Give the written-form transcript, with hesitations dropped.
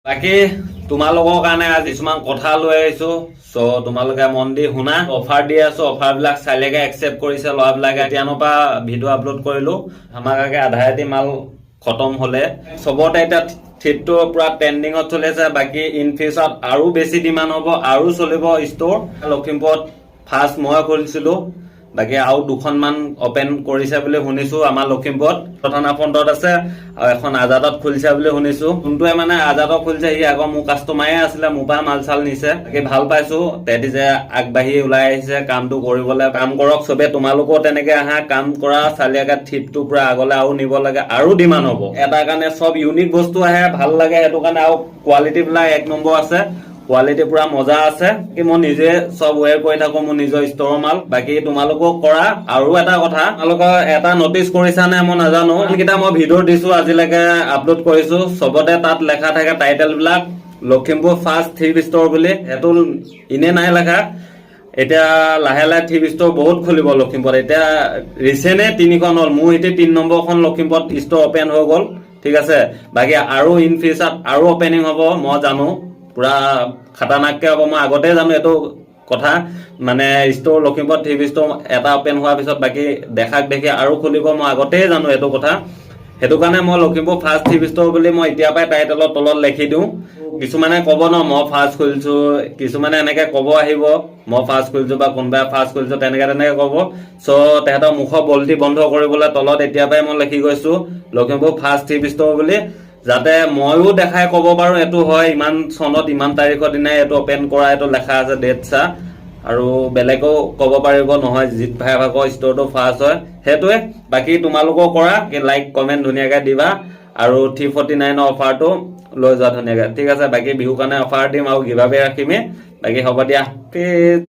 বাকী তোমালোকৰ কাৰণে আজি কিছুমান কথা লৈ আহিছো চ' তোমালোকে মন দি শুনা অফাৰ দি আছো অফাৰ বিলাক চাইলেগে একচেপ্ট কৰিছে ল'ৰাবিলাকে এতিয়ানৰ পৰা ভিডিঅ' আপলোড কৰিলো আমাৰ আধা ৰাতি মাল খতম হলে চবতে এতিয়া থিপটো পুৰা ট্ৰেণ্ডিঙত চলি আছে বাকী ইন ফিউচাৰত আৰু বেছি ডিমাণ্ড হ'ব আৰু চলিব ষ্ট'ৰ লখিমপুৰত ফাৰ্ষ্ট মই খুলিছিলো বাকী আৰু দুখনমান অপেন কৰিছে বুলি শুনিছো আমাৰ লখিমপুৰত থানা ফ্ৰণ্টত আছে আৰু এখন আজাদত খুলিছে বুলি শুনিছো যোনটোৱে মানে আজাদত খুলিছে সি আগৰ মোৰ কাষ্টমাৰে আছিলে মোৰ পৰা মাল চাল নিছে বাকী ভাল পাইছো তেহেঁতি যে আগবাঢ়ি ওলাই আহিছে কামটো কৰিবলৈ কাম কৰক চবে তোমালোকেও তেনেকে আহা কাম কৰা চালিয়াকে থিপটো পুৰা আগলৈ আৰু নিব লাগে আৰু ডিমাণ্ড হ'ব এটাৰ কাৰণে চব ইউনিক বস্তু আহে ভাল লাগে সেইটো কাৰণে আৰু কোৱালিটি বিলাক এক নম্বৰ আছে কোৱালিটি পুৰা মজা আছে কি মই নিজে সব ওৱেৰ কৰি থাকো মোৰ নিজৰ ষ্টৰৰ মাল বাকী তোমালোকক কৰা আৰু এটা কথা তোমালোকৰ এটা নটিচ কৰিছা নে মই নাজানো কিটা মই ভিডিঅ' দিছো আজিলৈকে আপলোড কৰিছো সবতে তাত লেখা থাকে টাইটেল বিলাক লখিমপুৰ ফাৰ্ষ্ট থ্ৰিপ ষ্ট'ৰ বুলি সেইটো ইনে নাই লেখা এতিয়া লাহে লাহে থ্ৰিপ ষ্ট'ৰ বহুত খুলিব লখিমপুৰত এতিয়া ৰিচেণ্টে 3খন হ'ল মোৰ এতিয়া 3 নম্বৰখন লখিমপুৰত ষ্ট'ৰ অপেন হৈ গ'ল ঠিক আছে বাকী আৰু ইন ফিউচাৰত আৰু অপেনিং হ'ব মই জানো পুৰা খাতাৰনাককে হ'ব মই আগতে জানো এইটো কথা মানে ষ্ট'ৰ লখিমপুৰত থ্ৰিপ ষ্ট'ৰ এটা অপেন হোৱাৰ পিছত বাকী দেখাক দেখি আৰু খুলিব মই আগতেই জানো এইটো কথা সেইটো কাৰণে মই লখিমপুৰ ফাৰ্ষ্ট থ্ৰিপ ষ্ট'ৰ বুলি মই এতিয়া পৰাই টাইটেলৰ তলত লিখি দিওঁ কিছুমানে ক'ব ন মই ফাৰ্ষ্ট খুলিছো কিছুমানে এনেকে ক'ব আহিব মই ফাৰ্ষ্ট খুলিছো বা কোনোবাই ফাৰ্ষ্ট খুলিছো তেনেকে ক'ব চ' তেহেঁতৰ মুখৰ বলটি বন্ধ কৰিবলৈ তলত এতিয়া পৰাই মই লিখি গৈছো লখিমপুৰ ফাৰ্ষ্ট থ্ৰিপ ষ্ট'ৰ বুলি যাতে ময়ো দেখাই ক'ব পাৰো এইটো হয় ইমান চনত ইমান তাৰিখৰ দিনাই এইটো অপেন কৰা এইটো লেখা আছে ডেট চা আৰু বেলেগেও ক'ব পাৰিব নহয় জিত ভাই ভাগৰ ষ্ট'ৰটো ফাৰ্ষ্ট হয় সেইটোৱে বাকী তোমালোকেও কৰা লাইক কমেণ্ট ধুনীয়াকৈ দিবা আৰু 349 অফাৰটো লৈ যোৱা ধুনীয়াকৈ ঠিক আছে বাকী বিহু কাৰণে অফাৰ দিম আৰু গিভ আৱে ৰাখিমেই বাকী হ'ব দিয়া